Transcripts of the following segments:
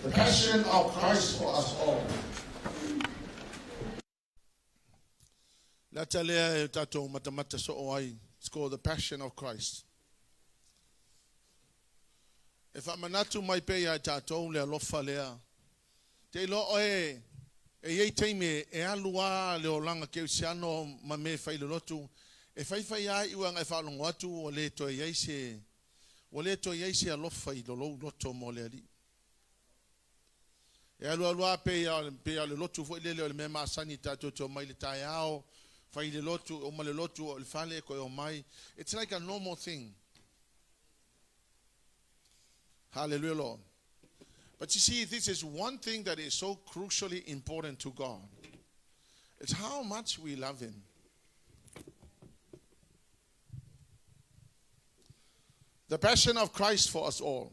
The passion of Christ for us all. It's called the passion of Christ. If I'm manatu mai pe ya tatou le lofa lea. Te lo e ye teime e alua le olanga ke siano ma me fai le lotu. E fai ai uanga e fa longo atu o le to ye se a lofa I lo loto mo le ali. E alua pe ya le lotu fo le me ma sanita to mai le taiao fai le lotu o ma le lotu o le fale ko o mai. It's like a normal thing. Hallelujah, Lord. But you see, this is one thing that is so crucially important to God. It's how much we love Him. The passion of Christ for us all.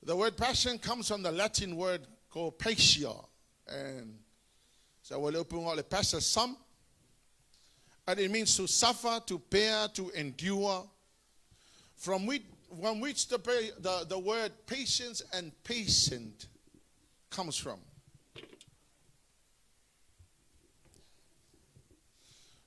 The word passion comes from the Latin word called patia. And so we'll open all the passion some. And it means to suffer, to bear, to endure. From which the word patience and patient comes from.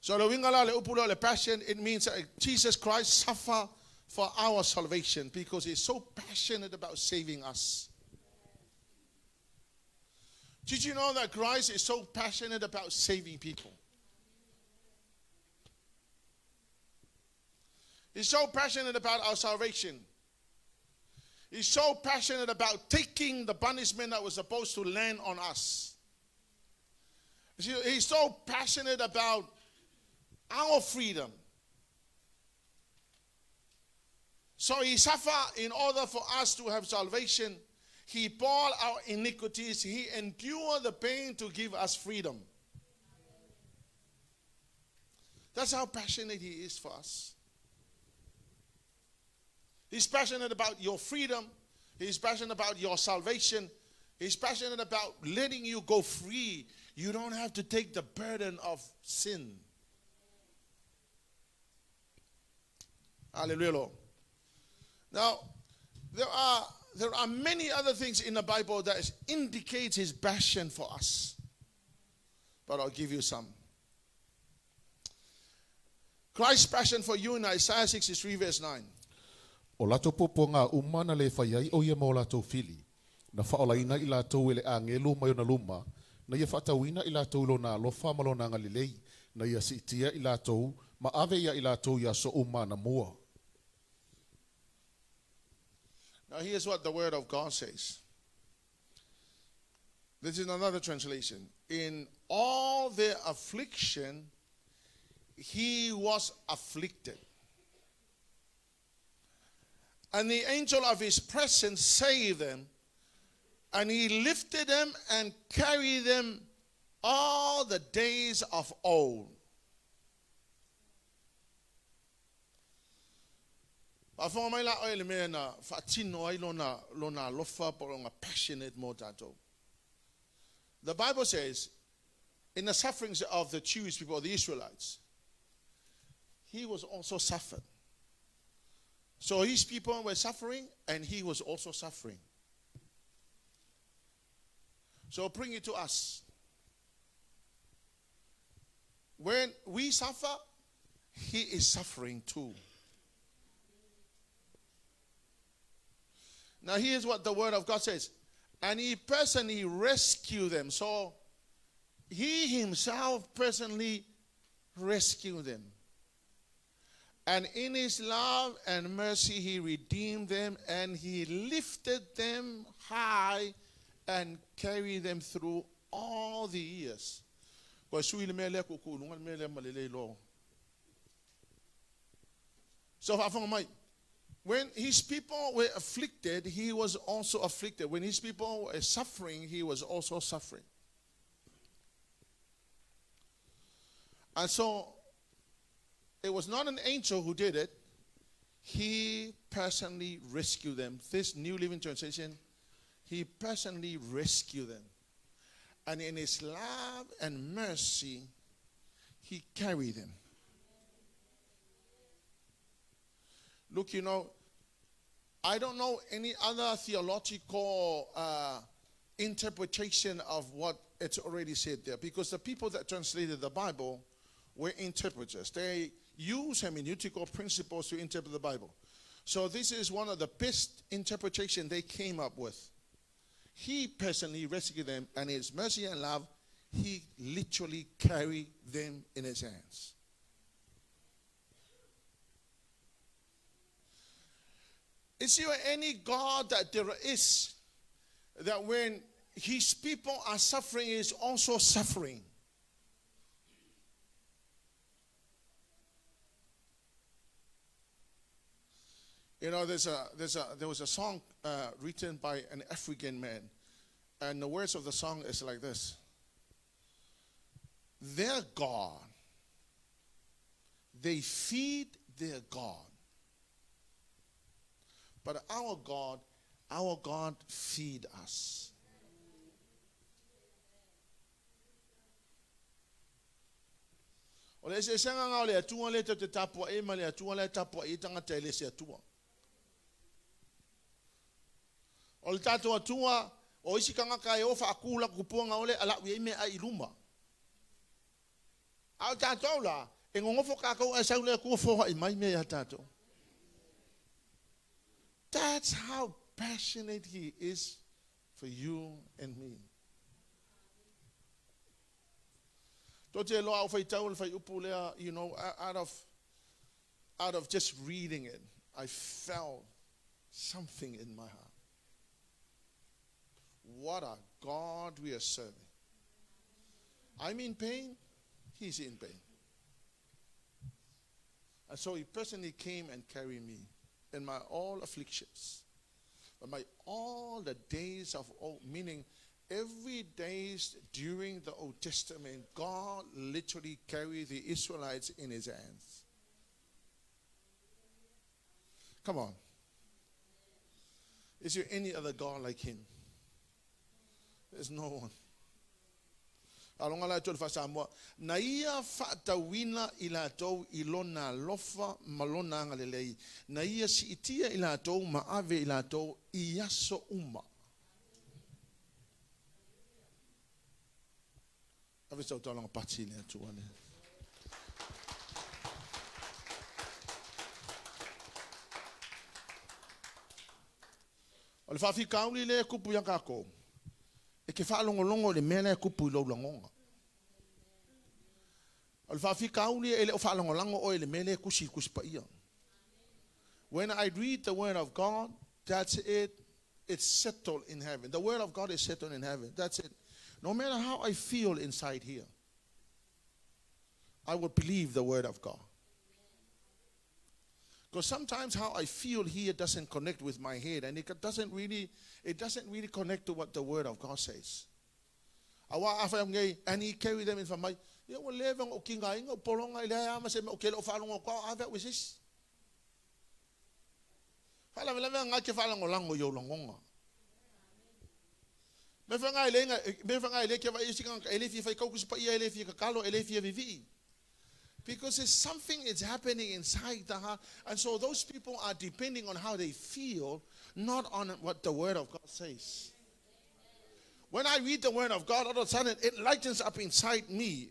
So the wingala le upulo le passion, it means Jesus Christ suffer for our salvation because He's so passionate about saving us. Did you know that Christ is so passionate about saving people? He's so passionate about our salvation. He's so passionate about taking the punishment that was supposed to land on us. He's so passionate about our freedom. So He suffered in order for us to have salvation. He bore our iniquities. He endured the pain to give us freedom. That's how passionate He is for us. He's passionate about your freedom. He's passionate about your salvation. He's passionate about letting you go free. You don't have to take the burden of sin. Hallelujah, Lord. Now, there are many other things in the Bible that indicate His passion for us. But I'll give you some. Christ's passion for you in Isaiah 63 verse 9. O lato popo ngā umana le whaiai o ia mo lato fili. Na whaolaina I lato ele a ngelu mai o na luma. Na ia whatauina I lato ilo na lofa malo na ngalilei. Na ia sitia I lato ma ave ia I lato ia so umana mua. Now here's what the word of God says. This is another translation. In all their affliction, He was afflicted. And the angel of His presence saved them, and He lifted them and carried them all the days of old. The Bible says, in the sufferings of the Jewish people, the Israelites, He was also suffered. So His people were suffering, and He was also suffering. So bring it to us. When we suffer, He is suffering too. Now here's what the word of God says. And He personally rescued them. So He Himself personally rescued them. And in His love and mercy, He redeemed them, and He lifted them high and carried them through all the years. So, when His people were afflicted, He was also afflicted. When His people were suffering, He was also suffering. And so, it was not an angel who did it. He personally rescued them. This New Living Translation, He personally rescued them. And in His love and mercy, He carried them. Look, I don't know any other theological interpretation of what it's already said there, because the people that translated the Bible were interpreters. They use hermeneutical principles to interpret the Bible. So this is one of the best interpretation they came up with. He personally rescued them, and in his mercy and love, he literally carried them in his hands. Is there any God that there is that when his people are suffering, he is also suffering? You know, there was a song written by an African man, and the words of the song is like this: their God, they feed their God, but our God feed us. Ole se sanga nga ole atua le te tapua e male atua le tapua e tanga te le se atua. Ole tato atua o isi kanga ka e ofa akula kupuanga ole ala wi me ai Leauma. Au tato la e ngofo ka ko e saule ku fo i mai me ya tato. That's how passionate he is for you and me. You know, out of just reading it, I felt something in my heart. What a God we are serving. I'm in pain, he's in pain. And so he personally came and carried me in my all afflictions, but my all the days of old, meaning every day during the Old Testament, God literally carried the Israelites in his hands. Come on. Is there any other God like him? There's no one. Alonga tol fa Samoa na ia FAAALIGA ila tau ilona lofa malona ngalelei na ia siitia ila tau maave ila tau iaso uma. Ave sa tolong pati le tuane. Ole fa fi kauli le kupu yang kako. E ke fa longo le mele kupu lo longonga. Ole fa fi kauli ele o fa longo o le mele kusi pa ia. When I read the word of God, that's it. It's settled in heaven. The word of God is settled in heaven. That's it. No matter how I feel inside here, I would believe the word of God. Because sometimes how I feel here doesn't connect with my head, and it doesn't really connect to what the word of God says. And he carried them in from my because it's something is happening inside the heart. And so those people are depending on how they feel, not on what the word of God says. When I read the word of God, all of a sudden it lightens up inside me.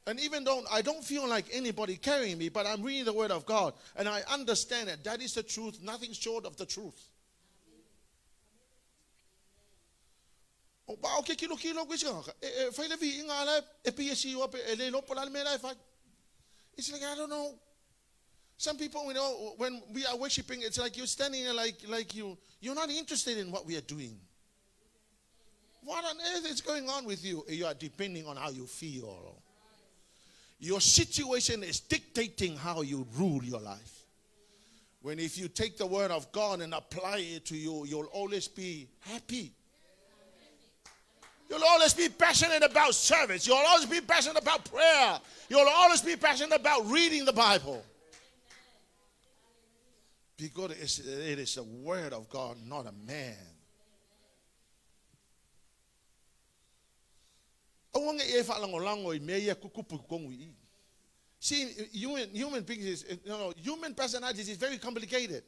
And even though I don't feel like anybody carrying me, but I'm reading the word of God, and I understand that that is the truth, nothing short of the truth. It's like, I don't know. Some people, when we are worshiping, it's like you're standing there like you're not interested in what we are doing. What on earth is going on with you? You are depending on how you feel. Your situation is dictating how you rule your life. When if you take the word of God and apply it to you, you'll always be happy. You'll always be passionate about service. You'll always be passionate about prayer. You'll always be passionate about reading the Bible. Because it is the word of God, not a man. See, human beings, human personalities is very complicated.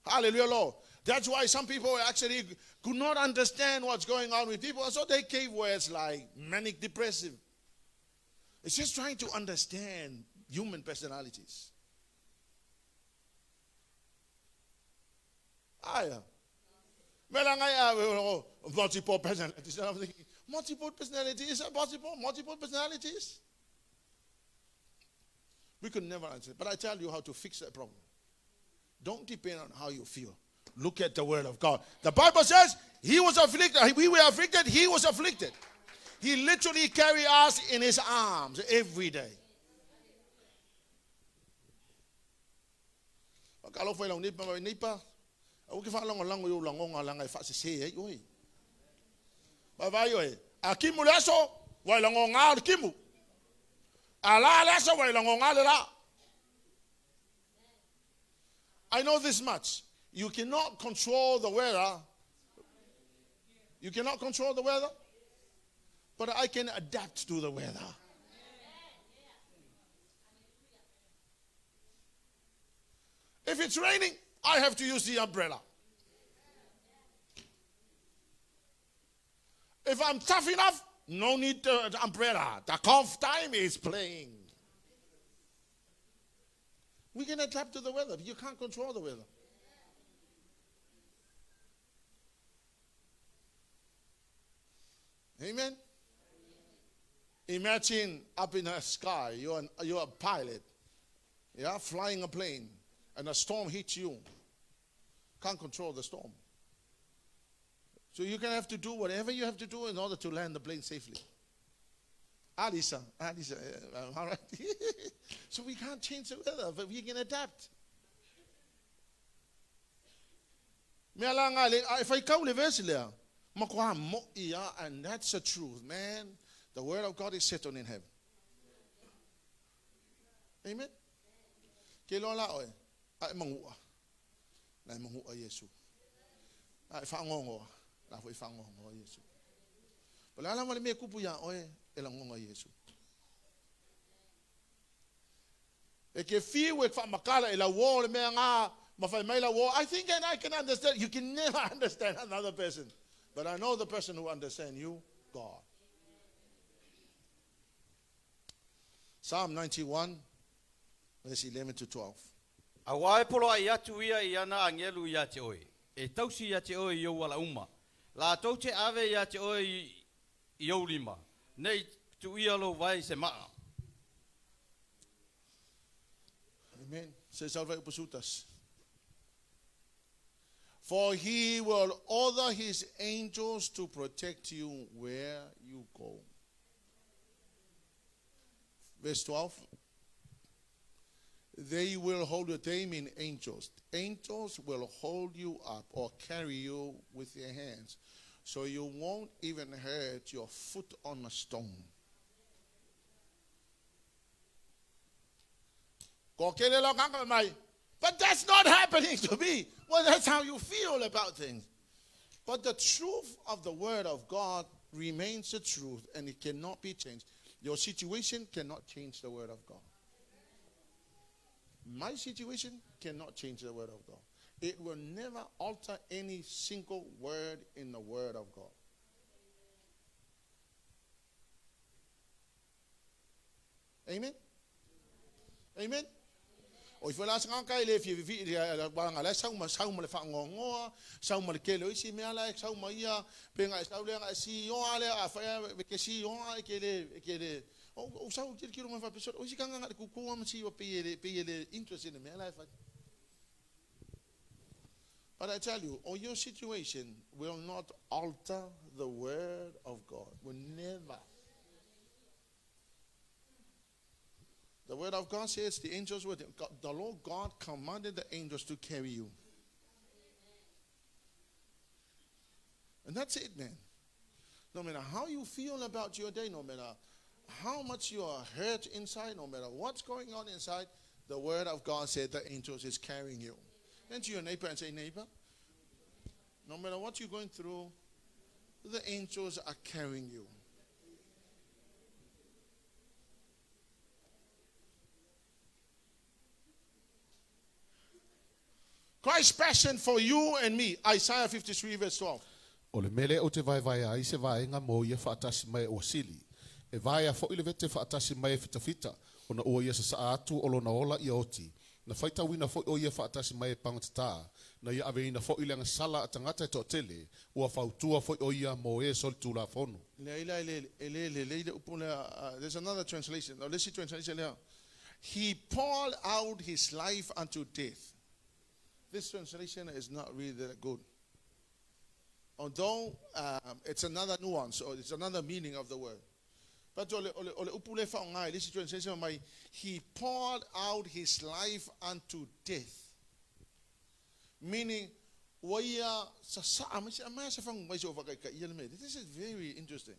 Hallelujah, Lord. That's why some people actually could not understand what's going on with people. And so they gave words like manic depressive. It's just trying to understand human personalities. Multiple personalities. I'm thinking, multiple personalities? Multiple personalities? We could never answer. But I tell you how to fix that problem. Don't depend on how you feel. Look at the word of God. The Bible says he was afflicted. We were afflicted. He was afflicted. He literally carried us in his arms every day. I know this much. You cannot control the weather. You cannot control the weather. But I can adapt to the weather. If it's raining, I have to use the umbrella. If I'm tough enough, no need the umbrella. The cough time is playing. We can adapt to the weather, but you can't control the weather. Amen? Imagine up in the sky, you're a pilot, yeah, flying a plane, and a storm hits you. Can't control the storm. So you're going to have to do whatever you have to do in order to land the plane safely. Alisa, all right. So we can't change the weather, but we can adapt. If I come to and that's the truth, man. The word of God is settled in heaven. Amen. Kilola oy, ay mangua, na mangua Yesu. Ay fangongo, na foi fangongo Yesu. Wala lang wala me kupu ya oy, elangongo Yesu. Eke fi wek fa makala ela wo me nga mafai mai la wo. I think and I can understand. You can never understand another person, but I know the person who understands you, God. Psalm 91, verse 11 to 12. Awai polo ai atu ia I ana angelu ia te oi. E tausi ia te oi I o Leauma. La tau te ave ia te oi I o lima. Nei tu ia lo vai se maa. Amen. Se salva upusutas. For he will order his angels to protect you where you go. Verse 12. They will hold your name in angels. Angels will hold you up or carry you with their hands, so you won't even hurt your foot on a stone. But that's not happening to me. Well, that's how you feel about things. But the truth of the word of God remains the truth, and it cannot be changed. Your situation cannot change the word of God. My situation cannot change the word of God. It will never alter any single word in the word of God. Amen? Amen? O if la sanga kai le fi ba ngala sa le fa ngongo sa le kelo isi me ala sa ia pe nga sa le nga si yo ale a fa ke si yo ke le o sa o kilo ma fa pe so o si kanga nga ku ku ma si o pe le interest in me ala fa. But I tell you, your situation will not alter the word of God. Will never. The word of God says the angels were the Lord God commanded the angels to carry you. And that's it, man. No matter how you feel about your day, no matter how much you are hurt inside, no matter what's going on inside, the word of God said the angels is carrying you. Turn to your neighbor and say, neighbor, no matter what you're going through, the angels are carrying you. Christ's passion for you and me. Isaiah 53 verse 12. O le mele o te vai ai se vaenga mo ia whaatasi mai o sili. E vai a fo ile vete whaatasi mai e fita. Ona ua ia sa atu o lona ola i oti. Na FAITAU ina fo o ia whaatasi mai e pangata. Na ia ave ina fo ile anga sala a tangata e to tele. Ua whautua fo o ia mo e sol tu la fono. There's another translation. Now let's see translation here. He poured out his life unto death. This translation is not really that good. Although it's another nuance or it's another meaning of the word. But this translation, he poured out his life unto death. Meaning, this is very interesting.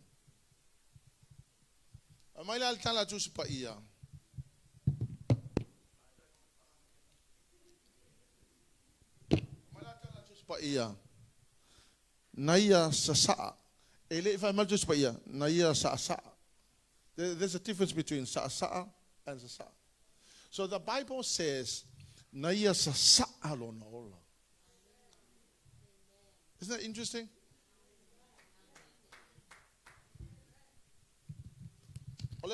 Naya sasa. Naya sasa. There's a difference between sasa and sasa. So the Bible says, Naya sasa alonola. Isn't that interesting? So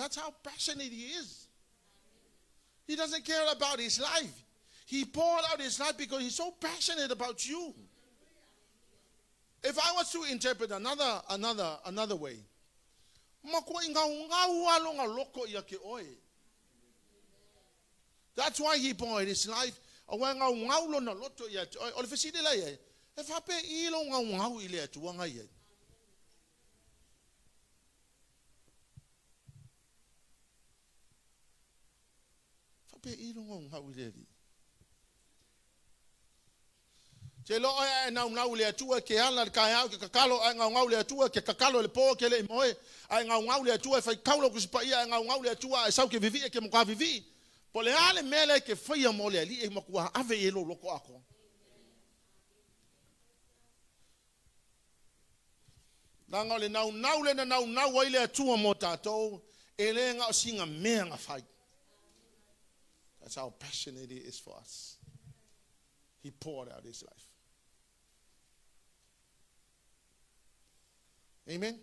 that's how passionate he is. He doesn't care about his life. He poured out his life because he's so passionate about you. If I was to interpret another way, that's why he poured his life. That's how passionate he is for us. He poured out his life. Amen?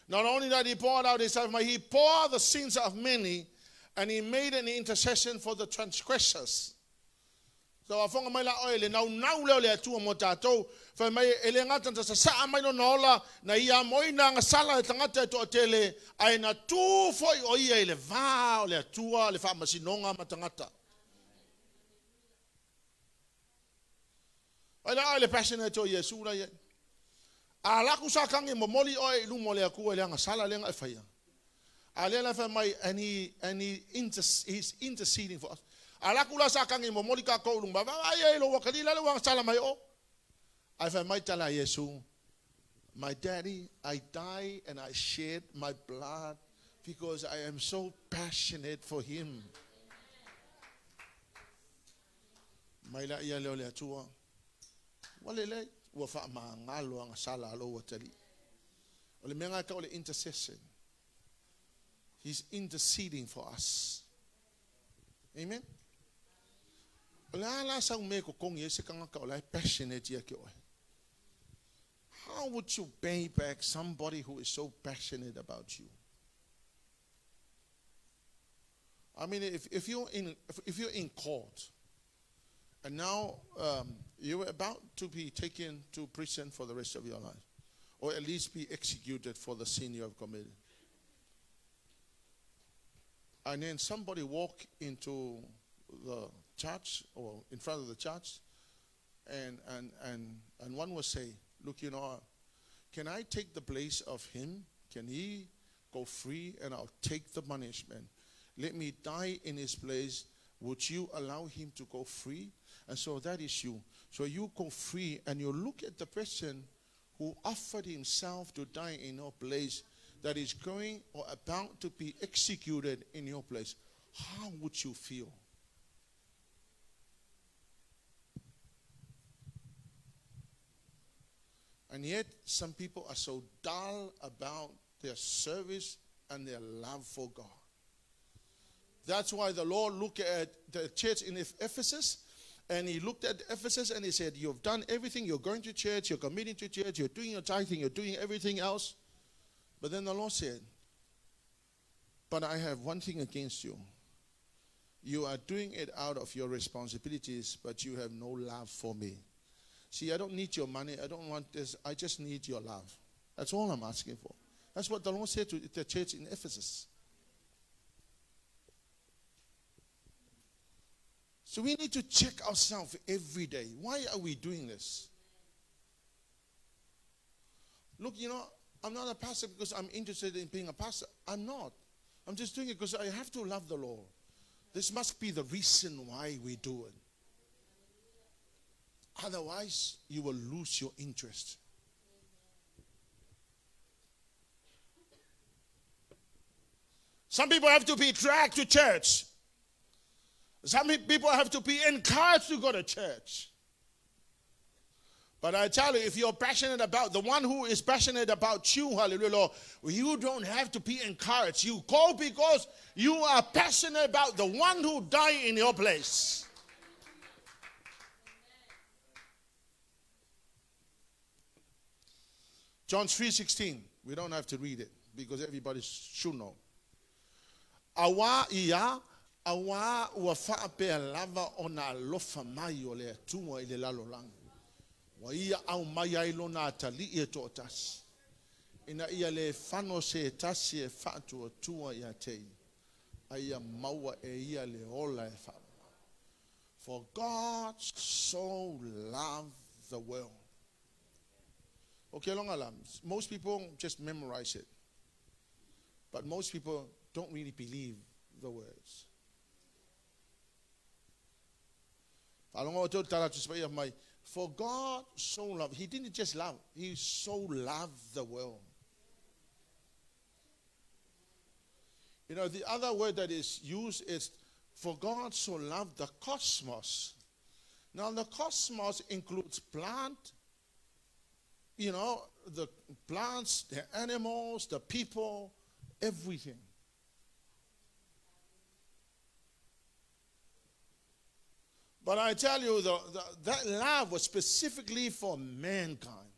Not only that he poured out his life, but he poured the sins of many, and he made an intercession for the transgressors. So afonga mai la oile na leo le atu mo tatou fa mai ele ngata ta sa mai no nola na ia moi na ngasala tangata to tele ai na tu foi o ia ile va o le atua le fa masinonga matangata. Ai le passionate to Yesu la ye. Ala ku sa kangi mo moli o lu mo le aku le ngasala le ngai fa. Ale la fa mai and he's interceding for us. Alakula sakangi mo molika ko lumba ba ye lo wakadila le wang sala mai o. I find my tala Yesu. My daddy, I die and I shed my blood because I am so passionate for him. Mai la ia le atua. Walele wa fa ma ngalo ang sala lo watali. Ole menga ka ole intercession. He's interceding for us. Amen. How would you pay back somebody who is so passionate about you? I mean, if you're in court and now you're about to be taken to prison for the rest of your life, or at least be executed for the sin you have committed, and then somebody walk into the church or in front of the church and one will say, look, can I take the place of him? Can he go free and I'll take the punishment? Let me die in his place. Would you allow him to go free? And so that is you. So you go free and you look at the person who offered himself to die in your place, that is going or about to be executed in your place. How would you feel? And yet, some people are so dull about their service and their love for God. That's why the Lord looked at the church in Ephesus, and he looked at Ephesus and he said, you've done everything, you're going to church, you're committing to church, you're doing your tithing, you're doing everything else. But then the Lord said, but I have one thing against you. You are doing it out of your responsibilities, but you have no love for me. See, I don't need your money, I don't want this, I just need your love. That's all I'm asking for. That's what the Lord said to the church in Ephesus. So we need to check ourselves every day. Why are we doing this? Look, I'm not a pastor because I'm interested in being a pastor. I'm not. I'm just doing it because I have to love the Lord. This must be the reason why we do it. Otherwise, you will lose your interest. Some people have to be dragged to church. Some people have to be encouraged to go to church. But I tell you, if you're passionate about, the one who is passionate about you, hallelujah, you don't have to be encouraged. You go because you are passionate about the one who died in your place. John 3:16. We don't have to read it because everybody should know. Awa ia awa ua whaapea lava o nā lofa mai o lea tunga i le lalolang. Wa ia au mai ailo nā tali e tō tasi. Ina ia le whano se tasi e whātua tua ia tei. Aia maua e ia le ola e whāma. For God so loved the world. Okay, long alarms. Most people just memorize it. But most people don't really believe the words. For God so loved, he didn't just love, he so loved the world. The other word that is used is, for God so loved the cosmos. Now the cosmos includes plant, the plants, the animals, the people, everything. But I tell you, that love was specifically for mankind.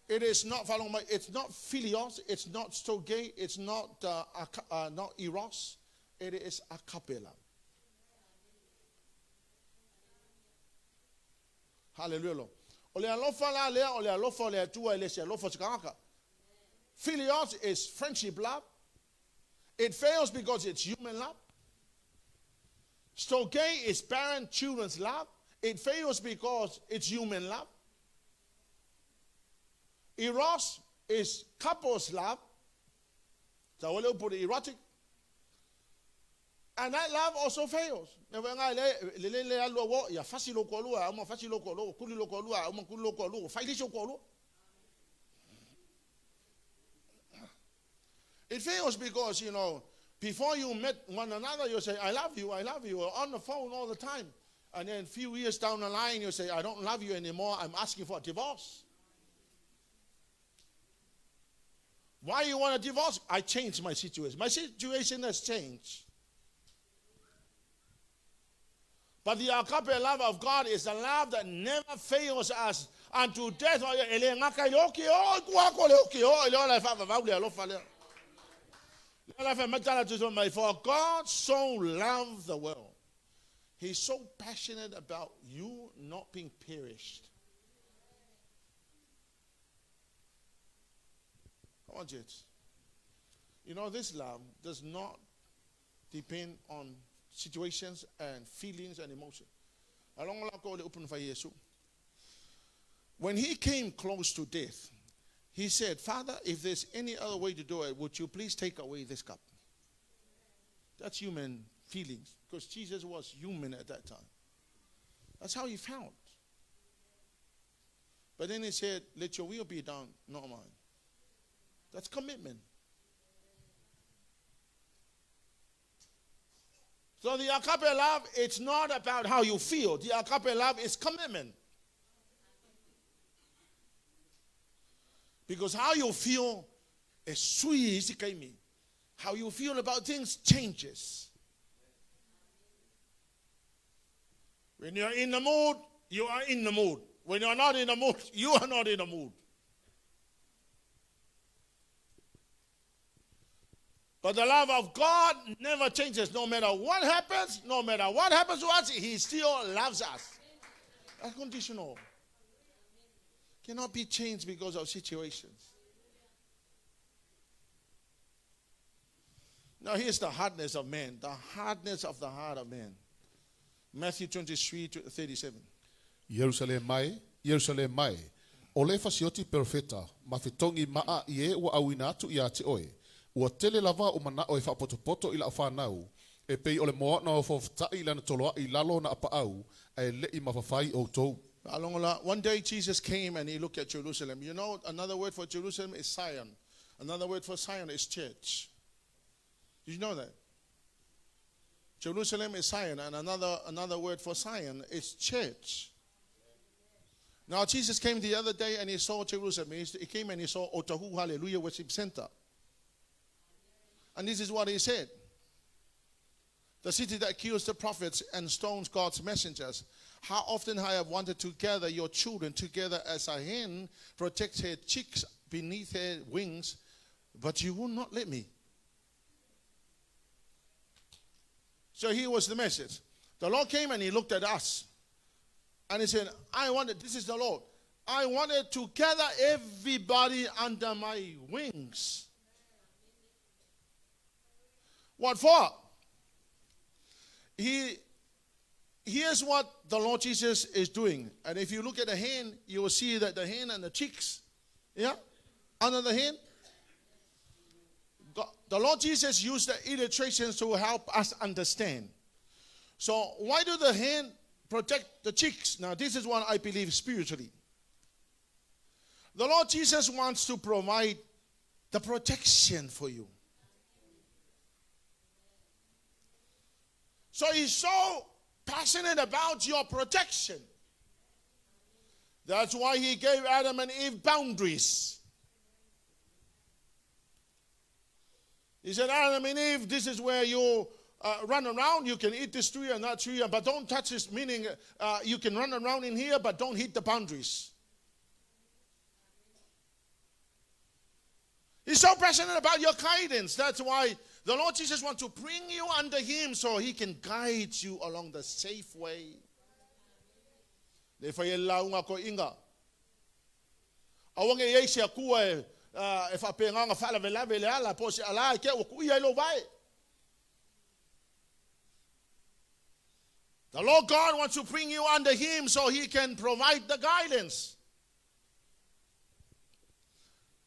It is not, it's not philios, it's not stoge, it's not eros, it is akapela. Hallelujah. Philios is friendship love. It fails because it's human love. Stoke is parent children's love. It fails because it's human love. Eros is couples love. So we'll put erotic. And that love also fails. It fails because, before you met one another, you say, I love you, or on the phone all the time. And then a few years down the line, you say, I don't love you anymore, I'm asking for a divorce. Why you want a divorce? I changed my situation. My situation has changed. But the agape love of God is a love that never fails us unto death. For God so loved the world. He's so passionate about you not being perished. Come on, church. This love does not depend on situations and feelings and emotions. When he came close to death, he said, Father, if there's any other way to do it, would you please take away this cup? That's human feelings, because Jesus was human at that time. That's how he felt. But then he said, let your will be done, not mine. That's commitment. So the agape love, it's not about how you feel. The agape love is commitment. Because how you feel is sweet. How you feel about things changes. When you're in the mood, you are in the mood. When you're not in the mood, you are not in the mood. But the love of God never changes. No matter what happens to us, He still loves us. Unconditional. Cannot be changed because of situations. Now here's the hardness of man. The hardness of the heart of man. Matthew 23:37. Jerusalem mai. Ole fasioti perfeta, mafetongi maa ie wa awinatu ia te oe. Ua tele lava o mana o e whapotopoto ila whanau, e pei ole moa na o whoftai lana toloa I lalo na apa au, e le I mawhawhai o tou. One day Jesus came and He looked at Jerusalem. You know, another word for Jerusalem is Zion. Another word for Zion is church. Did you know that? Jerusalem is Zion, and another word for Zion is church. Now Jesus came the other day and He saw Jerusalem. He came and He saw Otahuhu, hallelujah, worship center. And this is what He said. The city that kills the prophets and stones God's messengers. How often I have wanted to gather your children together as a hen protects her chicks beneath her wings, but you will not let me. So here was the message. The Lord came and He looked at us. And He said, this is the Lord. I wanted to gather everybody under my wings. What for? Here's what the Lord Jesus is doing. And if you look at the hen, you will see that the hen and the chicks, under the hen. The Lord Jesus used the illustrations to help us understand. So why do the hen protect the chicks? Now this is what I believe spiritually. The Lord Jesus wants to provide the protection for you. So He's so passionate about your protection. That's why He gave Adam and Eve boundaries. He said, Adam and Eve, this is where you run around. You can eat this tree and that tree, but don't touch this, meaning you can run around in here, but don't hit the boundaries. He's so passionate about your guidance. That's why the Lord Jesus wants to bring you under Him so He can guide you along the safe way. Le fai Leauma ko inga. Awange yeisi akua e whapenganga whalawelawe le ala po se ala ke o kuia ilo vai. The Lord God wants to bring you under Him so He can provide the guidance.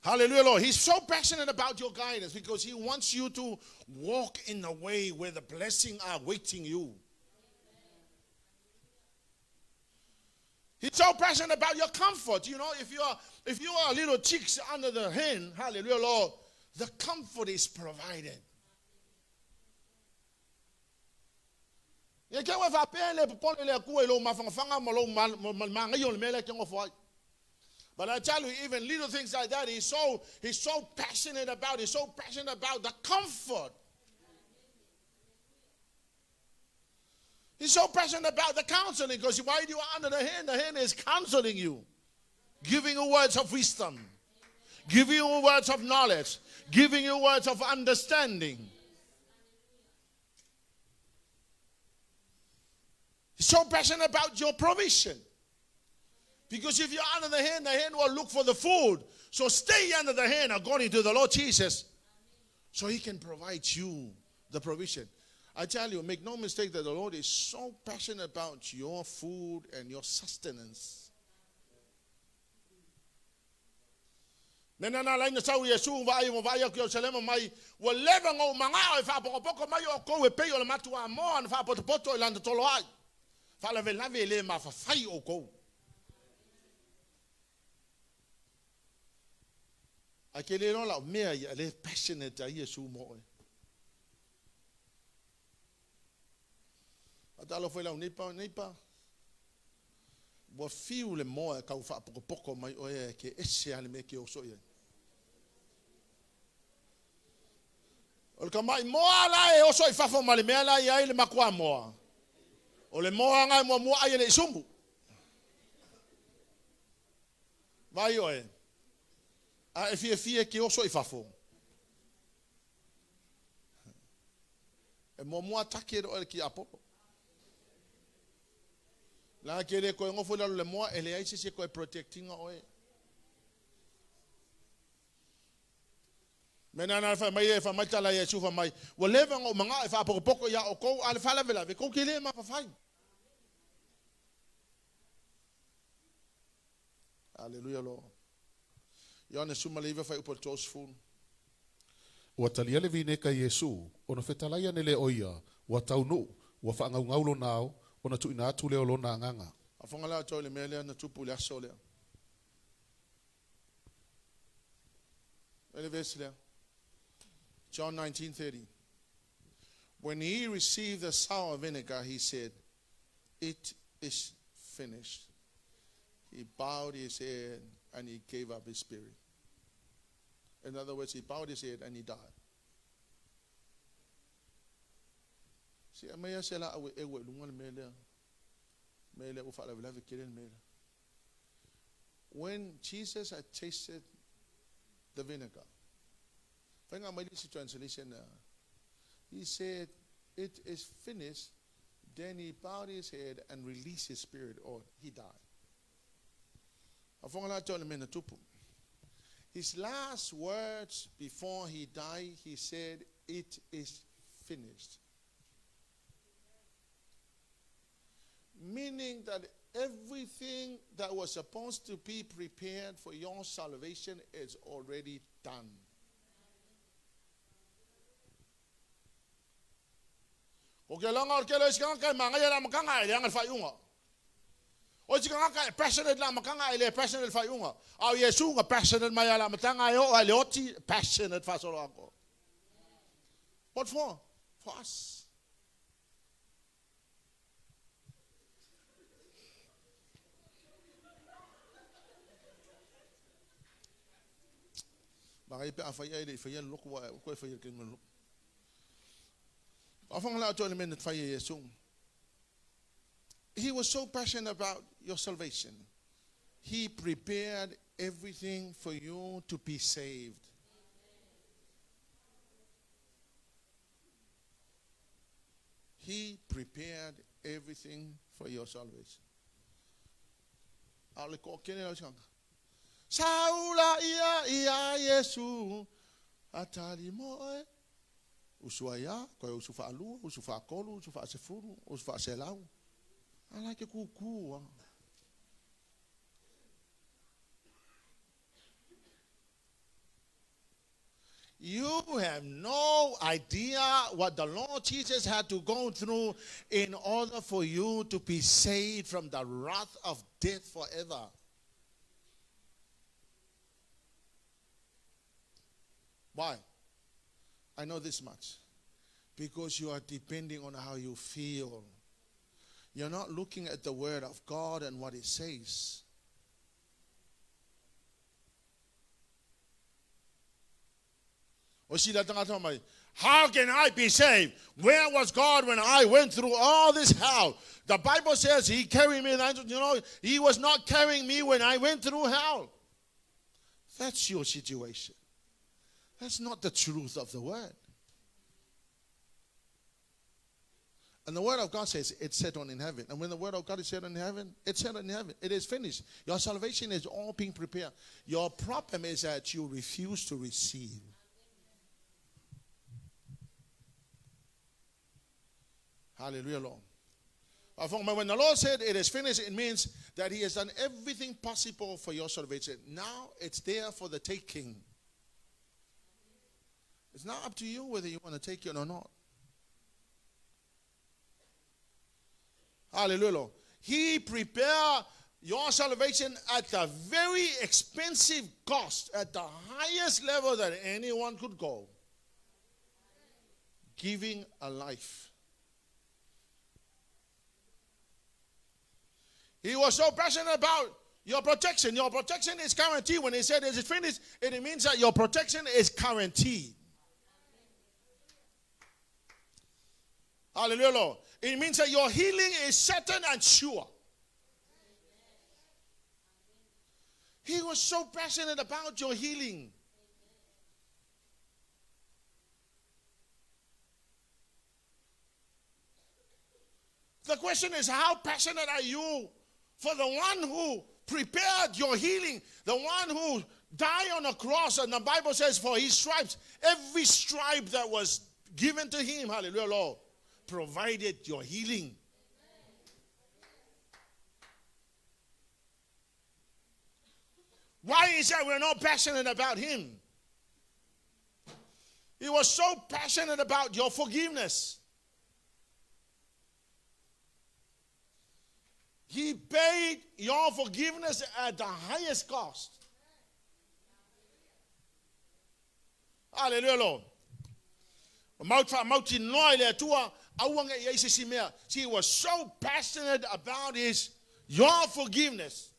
Hallelujah, Lord. He's so passionate about your guidance because He wants you to walk in a way where the blessings are waiting you. He's so passionate about your comfort. You know, if you are little chicks under the hen, hallelujah, Lord, the comfort is provided. But I tell you, even little things like that, he's so passionate about. He's so passionate about the comfort. He's so passionate about the counseling because while you are under the hand is counseling you, giving you words of wisdom, giving you words of knowledge, giving you words of understanding. He's so passionate about your provision. Because if you're under the hand will look for the food. So stay under the hand according to the Lord Jesus. So He can provide you the provision. I tell you, make no mistake that the Lord is so passionate about your food and your sustenance. Akele no la mea ya le passionate ai Yesu mo. Atalo foi la nipa. Bo fiu le mo ka fa poko mai o e ke ese ale me ke o so ye. Ol ka mai mo ala e o so I fa fo mali me ala ia ile makwa mo. O le moa ngai mua ai le sumbu. Vai oe. A e fie ki oso I fafo. E mua take o ki apolo. La kere ko ngofo le moa ele ai se ko protecting oe. Mena na fa mai fa tala ye sufa mai. Wo leva ngo manga fa poko ya o ko al fa la vela ve ko kile ma fa fai. Hallelujah lo. Yone suma leva fa upo tosfun. Ua talia le vine ka Yesu, ona whetalaia ne le oia, ua taunu, ua whaangau nao, ona tu ina atu leo lona nganga. Afonga la tau le mele na tupu le aso lea. Ele verse lea. John 19:30. When he received the sour vinegar, he said, "It is finished." He bowed his head and he gave up his spirit. In other words, he bowed his head and he died. See, amaya sela awe ewe lungal mele ufala vela vikiren mele. When Jesus had tasted the vinegar, Fenga Malisi translation, he said, "It is finished." Then he bowed his head and released his spirit, or he died. Afonga told him in the tupu. His last words before he died, he said, "It is finished." Meaning that everything that was supposed to be prepared for your salvation is already done. Okay, long or kelo iskang kay mga yala makanga ile ang fayunga. O iskang kay passionate la makanga ile passionate fayunga. Au Yesu nga passionate mayala matanga yo alioti passionate fasolo ako. What for? For us. Bagay pa afaya ile fayel look wa ko fayel king look. He was so passionate about your salvation. He prepared everything for you to be saved. He prepared everything for your salvation. Saula ia Yesu atali moe. Usuaya, koe usufa alua, usufa akolu, usufa asefuru, usufa aselau. I like a kuku. You have no idea what the Lord Jesus had to go through in order for you to be saved from the wrath of death forever. Why? I know this much. Because you are depending on how you feel. You're not looking at the word of God and what it says. How can I be saved? Where was God when I went through all this hell? The Bible says he carried me. He was not carrying me when I went through hell. That's your situation. That's not the truth of the word. And the word of God says it's settled in heaven. And when the word of God is settled in heaven, it's settled in heaven. It is finished. Your salvation is all being prepared. Your problem is that you refuse to receive. Hallelujah, Lord. When the Lord said it is finished, it means that he has done everything possible for your salvation. Now it's there for the taking. It's not up to you whether you want to take it or not. Hallelujah, Lord. He prepared your salvation at a very expensive cost, at the highest level that anyone could go. Giving a life. He was so passionate about your protection. Your protection is guaranteed. When he said it is finished, it means that your protection is guaranteed. Hallelujah, Lord. It means that your healing is certain and sure. He was so passionate about your healing. The question is, how passionate are you for the one who prepared your healing, the one who died on a cross? And the Bible says, for his stripes, every stripe that was given to him, hallelujah, Lord, provided your healing. Why is that we're not passionate about him? He was so passionate about your forgiveness. He paid your forgiveness at the highest cost. Hallelujah, Lord. He was so passionate about your forgiveness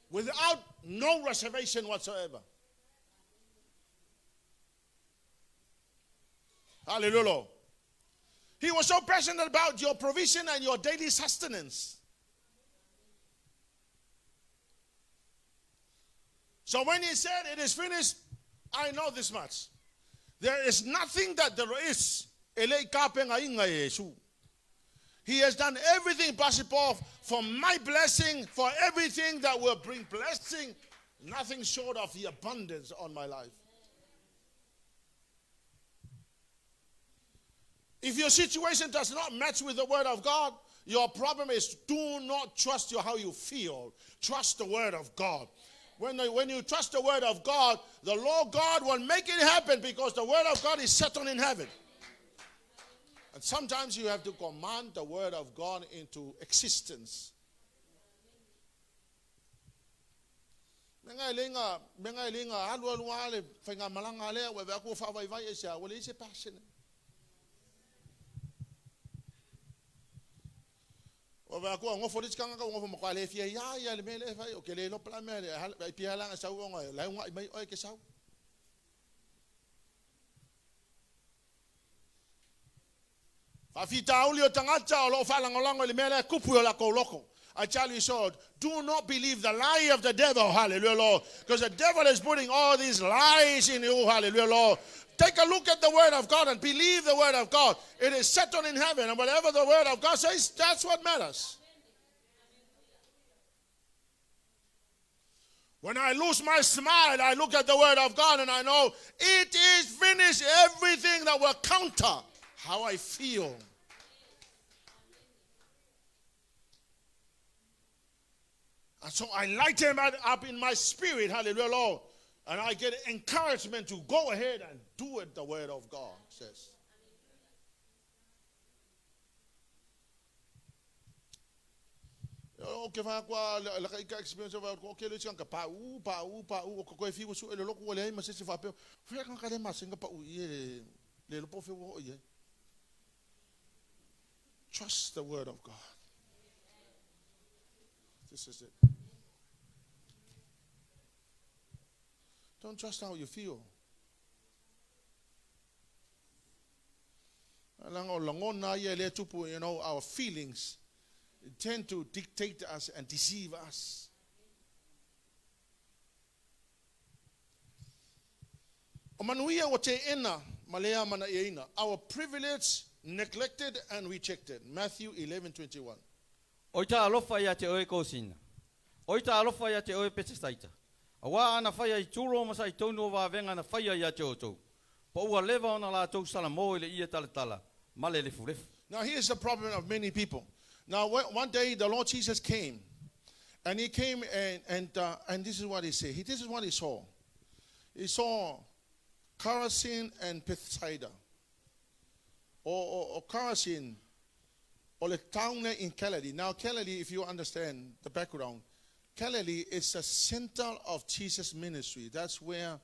without no reservation whatsoever. Hallelujah, Lord. He was so passionate about your provision and your daily sustenance. So when he said it is finished, I know this much. There is nothing that there is. He has done everything possible for my blessing, for everything that will bring blessing, nothing short of the abundance on my life. If your situation does not match with the word of God, your problem is do not trust how you feel. Trust the word of God. When you trust the word of God, the Lord God will make it happen because the word of God is settled in heaven. And sometimes you have to command the word of God into existence. I tell you so, do not believe the lie of the devil, hallelujah, Lord. Because the devil is putting all these lies in you, hallelujah, Lord. Take a look at the word of God and believe the word of God. It is settled in heaven, and whatever the word of God says, that's what matters. When I lose my smile, I look at the word of God and I know it is finished. Everything that will counter how I feel. And so I light him up in my spirit, hallelujah, Lord. And I get encouragement to go ahead and do it, the word of God says. Okay, experience about okay, let's go pa ko fi go so le lokho le ma se se fa pe fa ka le ma senga pa u ye le lo po fe wo ye. Trust the word of God. This is it. Don't trust how you feel. You know, our feelings tend to dictate us and deceive us. Our privilege neglected and rejected. Matthew 11:21. Oita alofa ya te oe kosina. Oita alofa ya te oe petestaita. Awa ana faya I turo masa I tonu wa venga na faya ya te oto. Pa ua leva ona la tau SALAMO ile ia talatala. Male le furefu. Now here's the problem of many people. Now one day the Lord Jesus came. And he came and this is what he said. This is what he saw. He saw Chorazin and Bethsaida. Or Chorazin. Or the town in Galilee. Now Galilee, if you understand the background, Galilee is the center of Jesus' ministry. That's where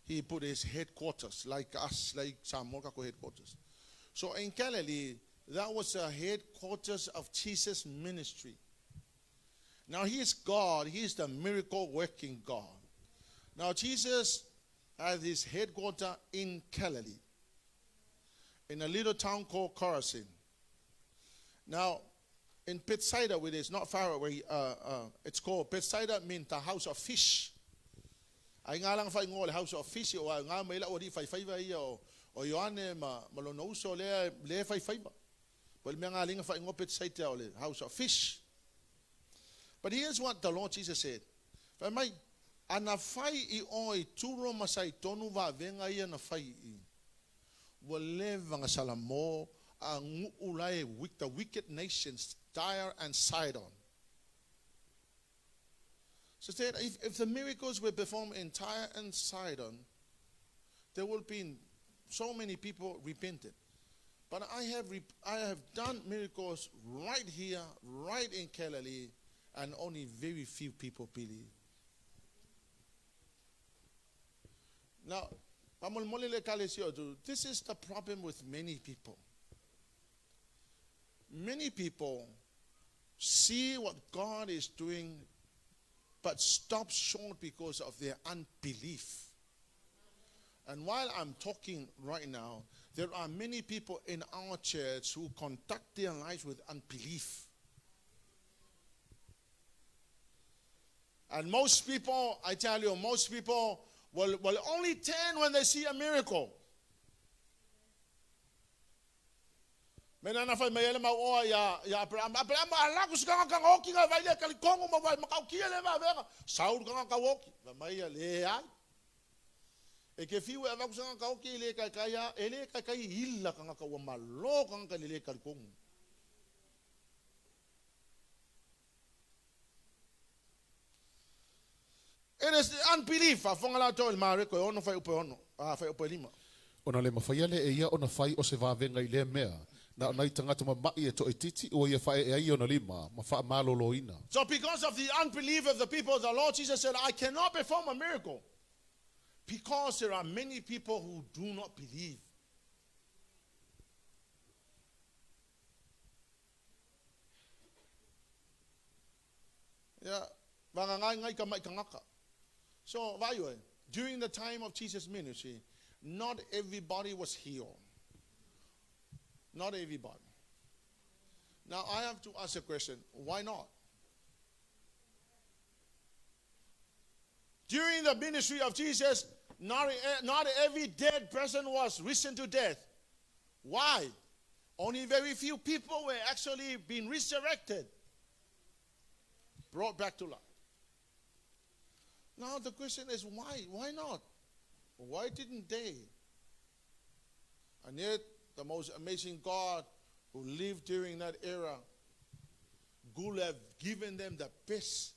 he put his headquarters, like us, like Samoan headquarters. So in Galilee, that was the headquarters of Jesus' ministry. Now he is God. He is the miracle working God. Now Jesus has his headquarters in Galilee, in a little town called Chorazin. Now, in Bethsaida, which is not far away, it's called Bethsaida, means the house of fish. Ay nga lang fai ngol house of fish o nga may la ori fai ba iyo o IOANE malono uso le fai ba. Well, me nga linga fai ngopet Bethsaida o le house of fish. But here's what the Lord Jesus said. Fa mai ana fai I oi turo masai tonu va venga ia na fai I. Wale vanga SALAMO ang ulai with the wicked nations Tyre and Sidon. So if the miracles were performed in Tyre and Sidon, there will be so many people repented. But I have done miracles right here, right in Galilee, and only very few people believe. Now, this is the problem with many people. Many people see what God is doing but stop short because of their unbelief. And while I'm talking right now, there are many people in our church who conduct their lives with unbelief. And most people, I tell you, most people will only turn when they see a miracle. Menana fai mele ma o ya Abraham ala ku ska ka ngoki ga vai le ka kongo ma vai ma ka ki le ma venga Saul ka woki ma mai le ai e ke fiu e va ku ska ka oki le ka ya ele ka illa ka wa malo ka le ka kongo. It is the unbelief. Afonga la to el MAREKO ono fai upo ono fai upo lima. Ona le mafai le ia ona fai o se va venga I le mea. Na nai tangata mamai e to etiti o ia fai e ai ona lima ma fa maloloina. So because of the unbelief of the people, the Lord Jesus said, I cannot perform a miracle. Because there are many people who do not believe. Yeah. So, during the time of Jesus' ministry, not everybody was healed. Not everybody. Now, I have to ask a question. Why not? During the ministry of Jesus, not every dead person was risen to death. Why? Only very few people were actually being resurrected, brought back to life. Now the question is why? Why not? Why didn't they? And yet the most amazing God who lived during that era could have given them the best,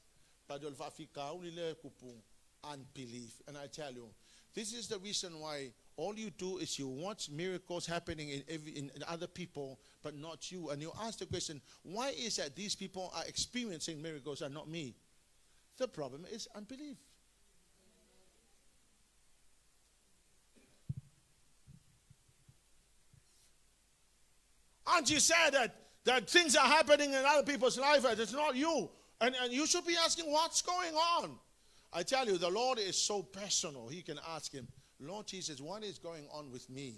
but unbelief. And I tell you, this is the reason why all you do is you watch miracles happening in other people, but not you. And you ask the question, why is that these people are experiencing miracles and not me? The problem is unbelief. Aren't you sad that things are happening in other people's lives and it's not you? And you should be asking, what's going on? I tell you, the Lord is so personal. He can ask him, Lord Jesus, what is going on with me?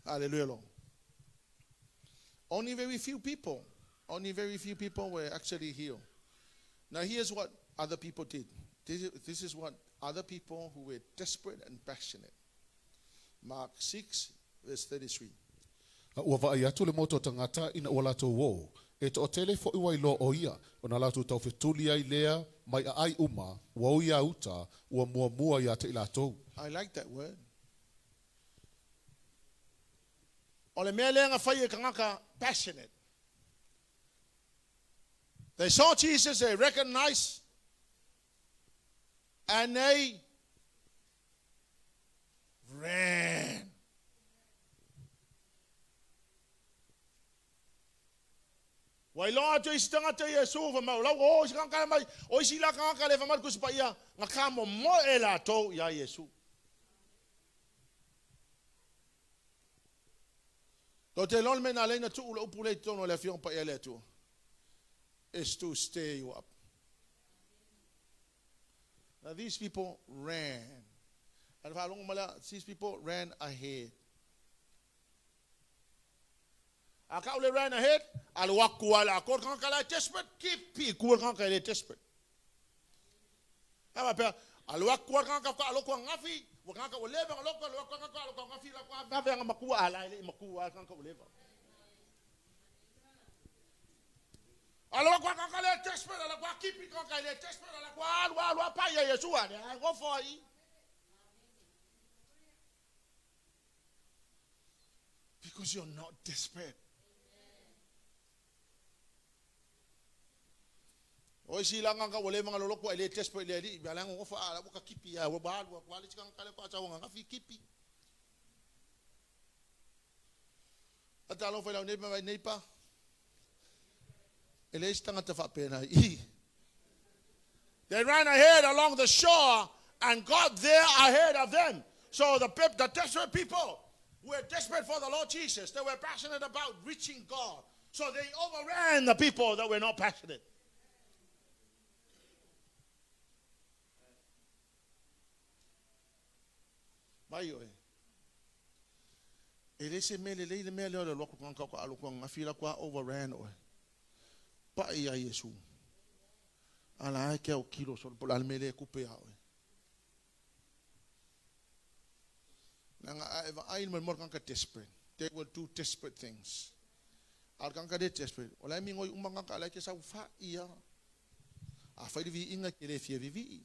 Hallelujah, Lord. Only very few people were actually healed. Now here's what other people did. This is what other people who were desperate and passionate. Mark 6, verse 33. Ua vai atu le moto tangata ina ua lato wo. E to otele fo iwa ilo o ia. Ona lato tau fetuli ai lea mai a ai uma. Ua uia uta ua mua mua ia te ilato. I like that word. Ole mea lea nga whai e kangaka passionate. They saw Jesus, they recognized, and they ran. Wailo ato isitanga te Yesu fa mau lau o sikanga mai o isila kanga le fa mal kusipa ia ngakamo mo elato ya Yesu. Do te lon mena lena tu ula upule tono le fion pa ele tu. Is to stir you up. Now these people ran. And these people ran ahead. Akaule ran ahead. Alwakuala. Kor kan kala desperate. Kipi kual kan kala desperate. Apa? Alwakual kan kala alokwa ngafi. Wakan kala leva alokwa alokwa ngafi la kwa ngafi ang makua ala ile makua kan kala leva. Alokwa kan kala desperate. Alokwa kipi kan kala desperate. Alokwa alwa pa ya Yeshua. Go for it. Because you're not desperate. Oi sila nga wala mga lolok ko ile desperate ile bilang ko fa ala ko kipi ya wa ba wala sikang kale ko asawa nga fi kipi. Atalo fa la ne pa. Ele está nga tafa pena I. They ran ahead along the shore and got there ahead of them. So the desperate people were desperate for the Lord Jesus. They were passionate about reaching God. So they overran the people that were not passionate. MATAIO. Elese mele le mele le loko kan ka aloko ngafila kwa overran o. Pa ia Yesu. Ala ke o kilo so por almele kupe a. Nanga I more kan ka desperate. They will do desperate things. Al kan ka desperate. Ola mi ngoi umanga ka like sa fa ia. A fa vi inga ke le fie vivi.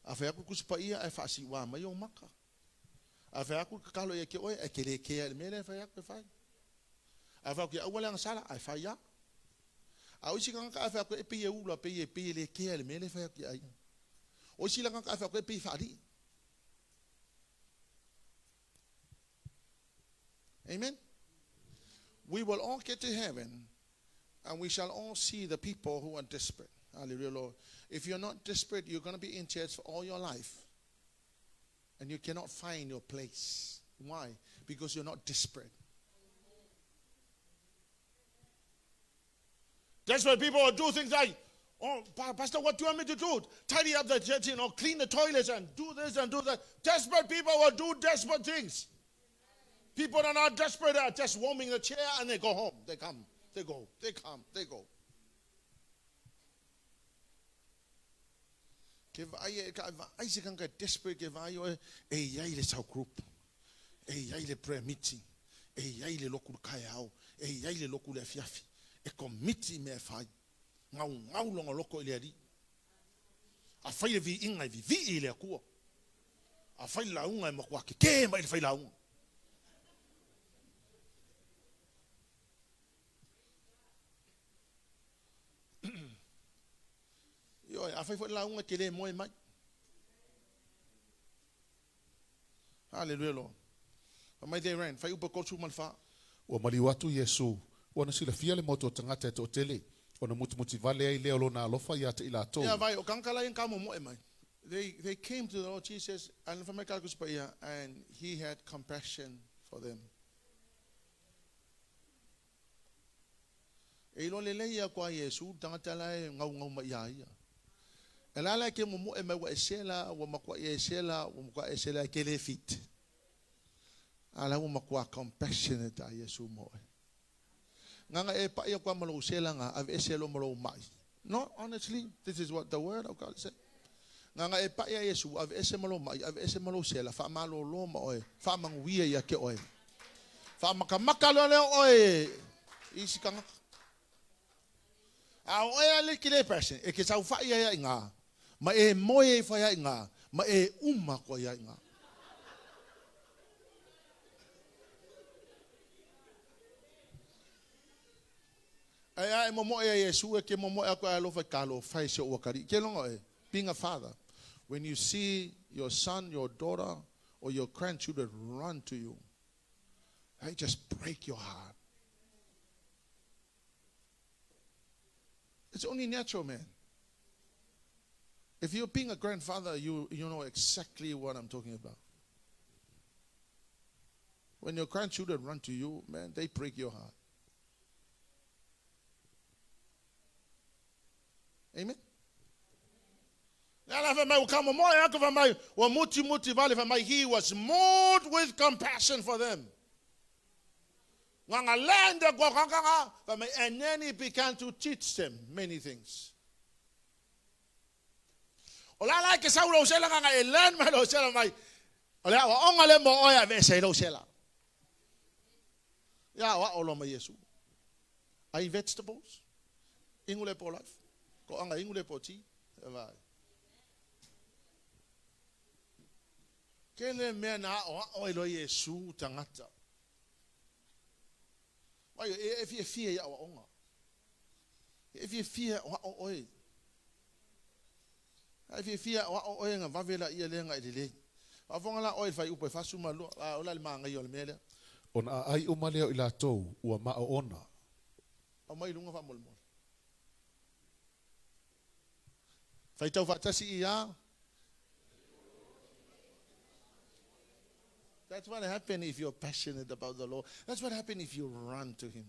A fa ku kuspa ia e fa si wa mai o maka. A fa ku ka lo ye ke oi e ke le ke me le fa ya ke fa. A fa ku awala ang sala ai fa ya. A o si kan ka fa ku e pe ye u lo pe le ke me le fa ya ke ai. O si la kan ka fa ku e pe fa di. Amen. We will all get to heaven and we shall all see the people who are desperate. Hallelujah, Lord. If you're not desperate, you're going to be in church for all your life. And you cannot find your place. Why? Because you're not desperate. Desperate people will do things like, oh, Pastor, what do you want me to do? Tidy up the church, clean the toilets and do this and do that. Desperate people will do desperate things. People that are not desperate are just warming the chair and they go home. They come, they go, they come, they go. I see can get desperate. Give I a yaile cell group, a yaile prayer meeting, a yaile local kayao, a yaile local fiafi, a committee me fight. Now long a local lady. I find the in I vi ile kuo. I find la unga makwaki came by the failão. I find la unga kele moi mai. Hallelujah, Lord. Mai they ran. Fai upa kochu malfa. Wa maliwatu Yesu. Wana sila fia le moto tangata te otele. Wana muti vale ai leo na alofa ya te ila to. Yeah, vai o kankala in kamo mo mai. They came to the Lord Jesus and from and he had compassion for them. E lo le ia kwa Yesu tangata la ngau mai ia. Elala ke mo e mai wa esela wa makwa esela wa makwa esela ke le fit. Ala wa makwa compassionate a Yesu mo. Nganga e pa ia kwa malo sela nga ave eselo malo mai. No, honestly, this is what the word of God said. Nganga e pa ia Yesu ave esemalo mai ave esemalo sela fa malo lo ma oe fa manguia ya ke oe. Fa makamaka lo le oe. Isi kanga. A oe le kile person e ke sa fa ia nga. Ma e moe fa ia nga, ma e uma ko ia nga. Ai mo e Yesu e ke mo e ko alo fa kalo fa se o kari. Ke longo e being a father, when you see your son, your daughter or your grandchildren run to you, I just break your heart. It's only natural, man. If you're being a grandfather, you know exactly what I'm talking about. When your grandchildren run to you, man, they break your heart. Amen? He was moved with compassion for them. And then he began to teach them many things. Ai vegetables? Ingule po life? Ko anga ingule po tea? Vai. Kene mea na o ilo Yesu tangata. Wai if you fear ya wa onga. If you fear wa oi. If you fear wa oi nga vavela ia lenga ilile. Afonga la oi fai upo fasuma lo ola le manga yo le mele. Ona ai umaleo ila tou ua maoona. Amai lunga fa molmol. FAITAU fatasi ia. That's what happens if you're passionate about the Lord. That's what happens if you run to Him.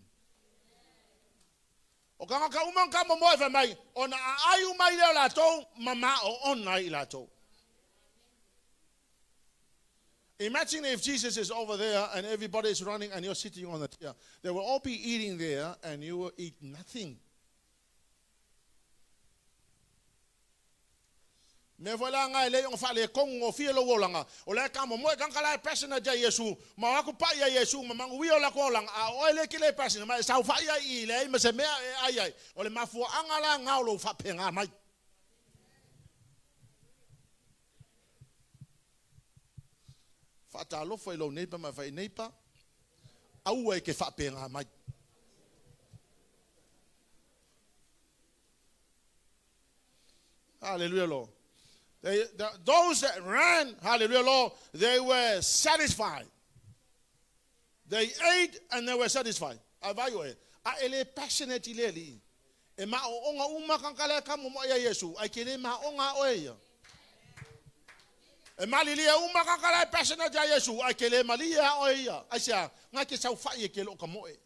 O kanga ka umang ka mo fa mai ona ai umai le la tou mama o ona ila tou. Imagine if Jesus is over there and everybody is running and you're sitting on the chair. They will all be eating there and you will eat nothing. Me vola nga le on fa le kong o fie lo wolanga o le ka mo kan kala persona ja Yesu ma ku pa ya Yesu ma mangu wi o la ko lang a o le ki le persona ma sa fa ya I le me se me ai ai o le mafu angala nga lo fa penga mai fa ta lo foi lo neipa ma fa neipa au e ke fa penga mai. Hallelujah, Lord. Those that ran, hallelujah, Lord, they were satisfied. They ate and they were satisfied. Avayo ele passionate ileli. E ma onga uma kankala kamo mo ya Yesu. Ai kele ma onga oya. E ma lilia uma kankala passionate ya Yesu. Ai kele malia oya. Asia ngaki sa fa ye kele kamo e.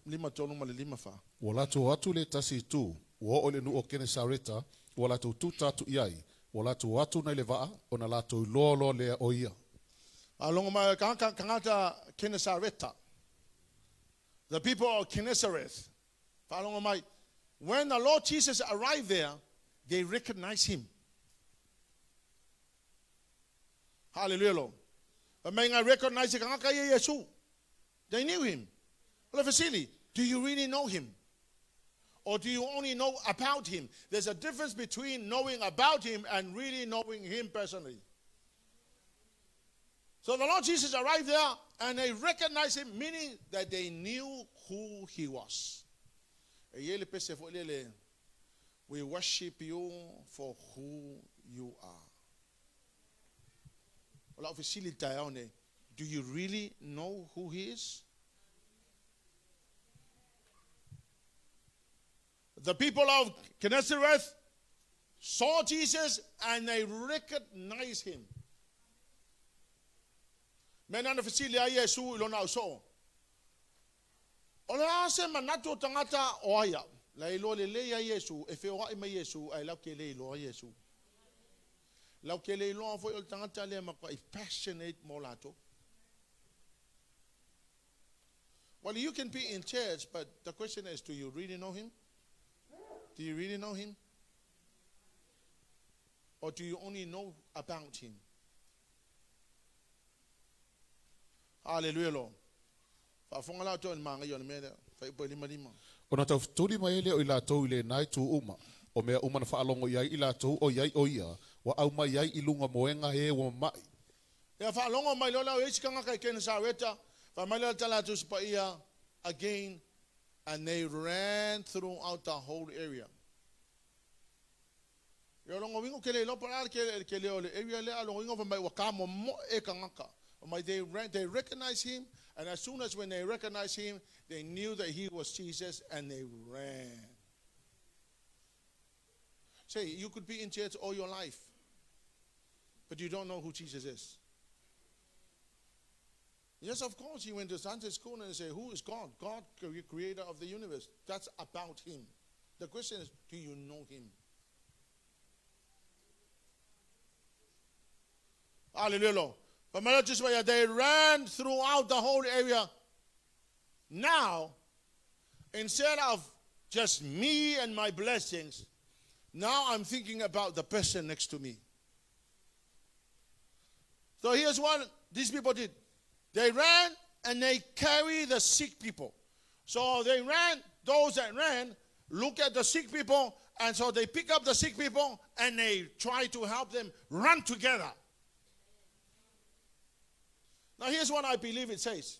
Lima tonu ma le lima fa. Wala tu watu le tasi tu, wo ole nu o kene sareta, wala tu tatu iai, wala tu watu na le vaa, ona la tu lolo le oia. Along ma kangata kene sareta. The people of Kinesareth. Along my, when the Lord Jesus arrived there, they recognized him. Hallelujah, Lord. But may I recognize Yesu. They knew him. Well, Vasily, do you really know him? Or do you only know about him? There's a difference between knowing about him and really knowing him personally. So the Lord Jesus arrived there and they recognized him, meaning that they knew who he was. We worship you for who you are. Do you really know who he is? The people of Kinesareth saw Jesus and they recognized him. Menana fasilia Yesu ilona so. Ola se manato tangata oya. La ilo le Yesu e fe wa ima Yesu ai la ke le ilo Yesu. La ke le ilo fo il tangata le ma passionate molato. Well, you can be in church, but the question is, do you really know him? Do you really know him? Or do you only know about him? Hallelujah, Lord. Ona tau tuli mai ele o ila tau ile nai tu uma. O mea uma na whaalongo iai ila tau o iai o ia. Wa au mai iai ilunga moenga he wa mai. Ia whaalongo mai lola o isikanga kai kena sa reta. Wa mai lola tala tu sipa ia again. And they ran throughout the whole area. They recognized him, and as soon as when they recognized him, they knew that he was Jesus, and they ran. Say, you could be in church all your life, but you don't know who Jesus is. Yes, of course, he went to Sunday school and said, who is God? God, the creator of the universe. That's about him. The question is, do you know him? Hallelujah. But they ran throughout the whole area. Now, instead of just me and my blessings, now I'm thinking about the person next to me. So here's what these people did. They ran and they carry the sick people. So they ran, those that ran, look at the sick people, and so they pick up the sick people and they try to help them run together. Now here's what I believe it says.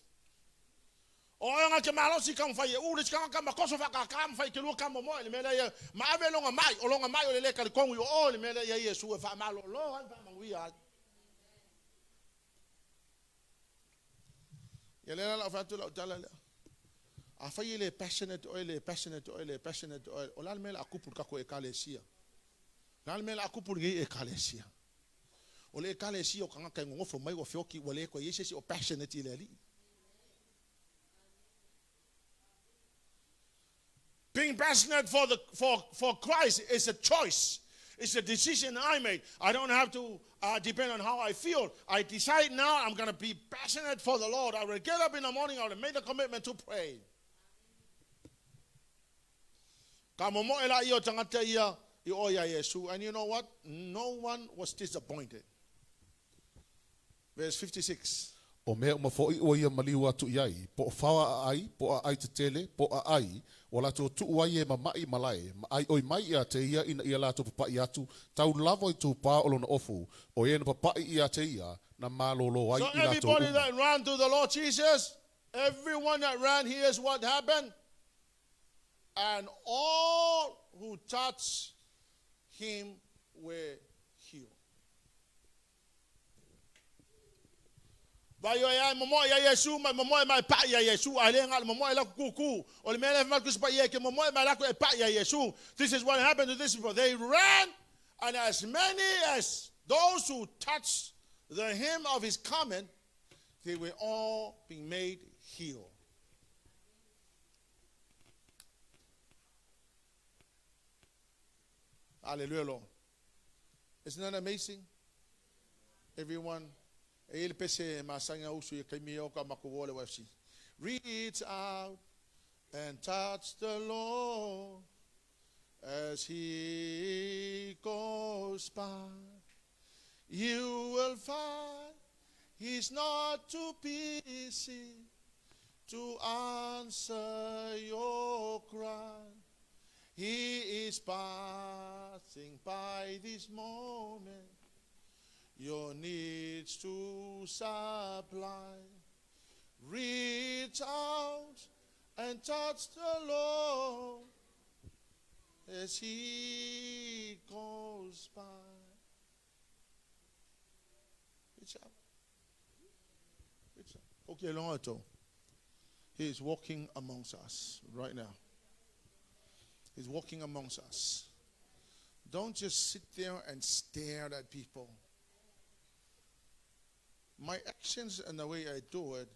Passionate oil. Olalmela akupul kako ekalesia. Lalmela akupul ge ekalesia. Ole ekalesia okanga kengo for mai ofioki wale ko yesesi o passionate ileli. Being passionate for Christ is a choice. It's a decision I made. I don't have to depend on how I feel. I decide now I'm going to be passionate for the Lord. I will get up in the morning. I will make a commitment to pray. And you know what? No one was disappointed. Verse 56. O mea umafoi o ia maliu atu iai, po whawa ai, po a ai te tele, po a ai, o lato tu ai e mamai malae, ma ai oi mai ia te ia ina ia lato papai atu, tau lavo i tu pā olo na ofu, o ia na papai ia te ia, na malolo ai So i lato everybody that ran to the Lord Jesus, everyone that ran, here's what happened. And all who touched him were healed. This is what happened to these people. They ran, and as many as those who touched the hem of his garment, they were all being made healed. Hallelujah, Lord. Isn't that amazing? Everyone. Reach out and touch the Lord as he goes by. You will find he's not too busy to answer your cry. He is passing by this moment, your needs to supply. Reach out and touch the Lord as he goes by. Reach out. Reach out. Okay, Longato. He is walking amongst us right now. He's walking amongst us. Don't just sit there and stare at people. My actions and the way I do it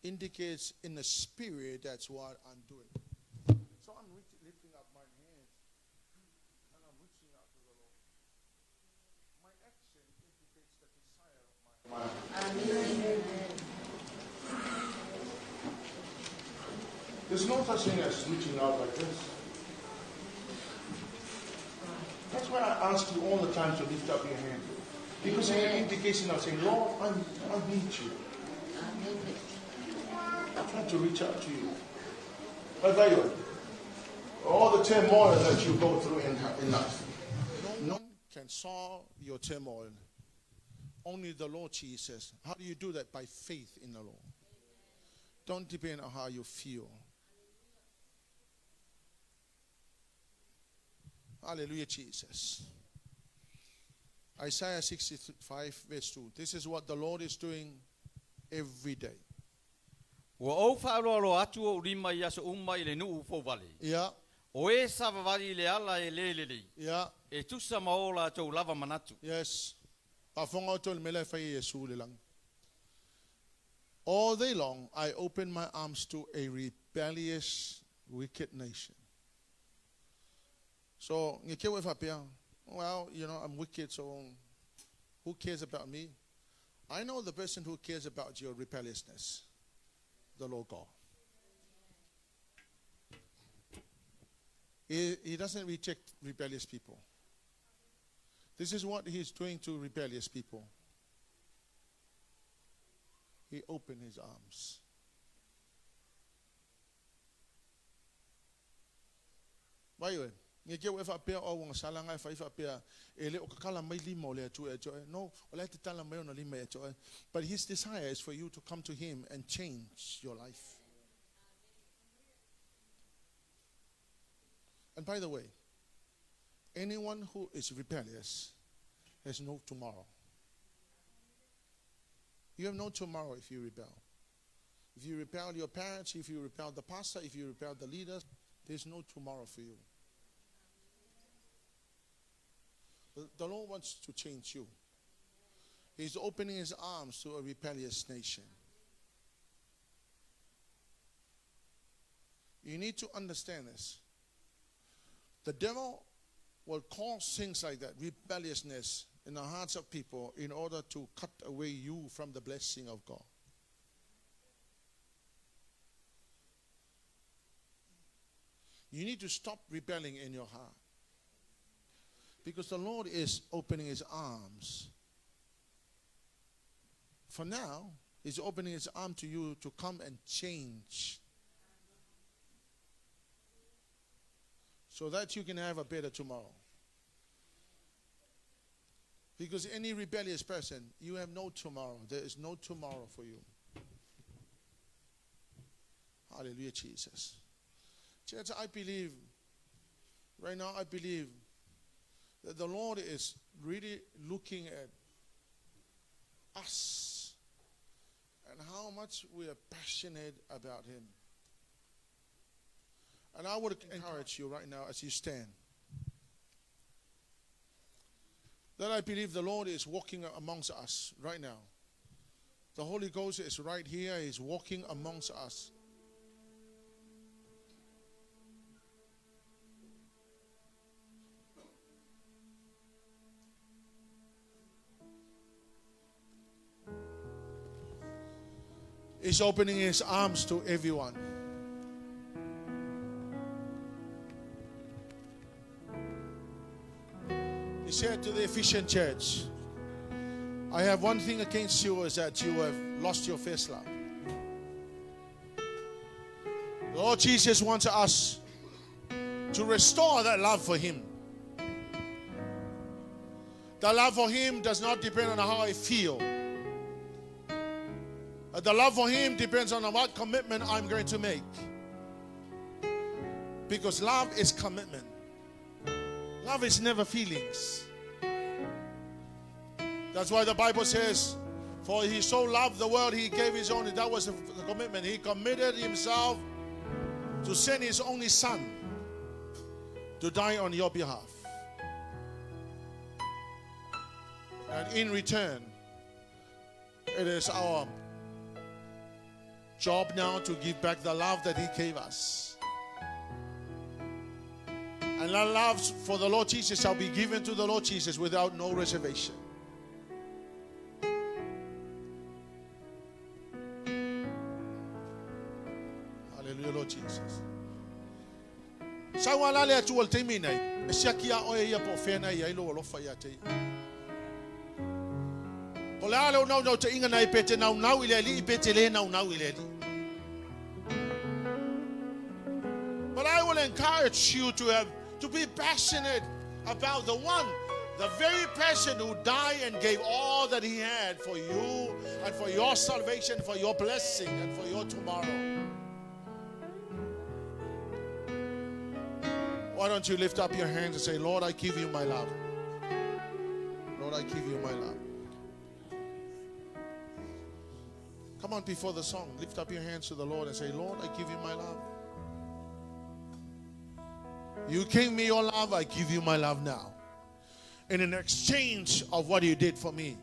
indicates in the spirit that's what I'm doing. So I'm lifting up my hands and I'm reaching out to the Lord. My action indicates the desire of my heart. There's no such thing as reaching out like this. That's why I ask you all the time to lift up your hand. Because it's an indication of saying, Lord, I need you. I'm trying to reach out to you. MATAIO, all the turmoil that you go through in life, no one can solve your turmoil. Only the Lord Jesus. How do you do that? By faith in the Lord. Don't depend on how you feel. Hallelujah, Jesus. Isaiah 65 verse 2. This is what the Lord is doing every day. Yeah. Yeah. Yes. All day long, I open my arms to a rebellious, wicked nation. So, well, I'm wicked, so who cares about me? I know the person who cares about your rebelliousness, the Lord God. He doesn't reject rebellious people. This is what he's doing to rebellious people. He opened his arms. No, but his desire is for you to come to him and change your life. And by the way, anyone who is rebellious has no tomorrow. You have no tomorrow if you rebel. If you rebel your parents, if you rebel the pastor, if you rebel the leaders, there's no tomorrow for you. The Lord wants to change you. He's opening his arms to a rebellious nation. You need to understand this. The devil will cause things like that, rebelliousness in the hearts of people, in order to cut away you from the blessing of God. You need to stop rebelling in your heart. Because the Lord is opening his arms. For now, he's opening his arm to you to come and change. So that you can have a better tomorrow. Because any rebellious person, you have no tomorrow. There is no tomorrow for you. Hallelujah, Jesus. Church, I believe, right now I believe that the Lord is really looking at us and how much we are passionate about him. And I would encourage you right now as you stand, that I believe the Lord is walking amongst us right now. The Holy Ghost is right here. He's walking amongst us. He's opening his arms to everyone. He said to the Ephesian church, I have one thing against you, is that you have lost your first love. The Lord Jesus wants us to restore that love for him. The love for him does not depend on how I feel. The love for him depends on what commitment I'm going to make. Because love is commitment. Love is never feelings. That's why the Bible says, for he so loved the world, he gave his only. That was the commitment. He committed himself to send his only son to die on your behalf. And in return, it is our job now to give back the love that he gave us. And that love for the Lord Jesus shall be given to the Lord Jesus without no reservation. Hallelujah, Lord Jesus. Sawala le atual teminai. Esiakia oya po fena ya ilo lofa ya te. Polalo no te inga na ipete na ileli ipete le na ileli. But I will encourage you to be passionate about the one, the very person who died and gave all that he had for you and for your salvation, for your blessing and for your tomorrow. Why don't you lift up your hands and say, Lord, I give you my love. Lord, I give you my love. Come on, before the song, lift up your hands to the Lord and say, Lord, I give you my love. You gave me your love, I give you my love now. In an exchange of what you did for me.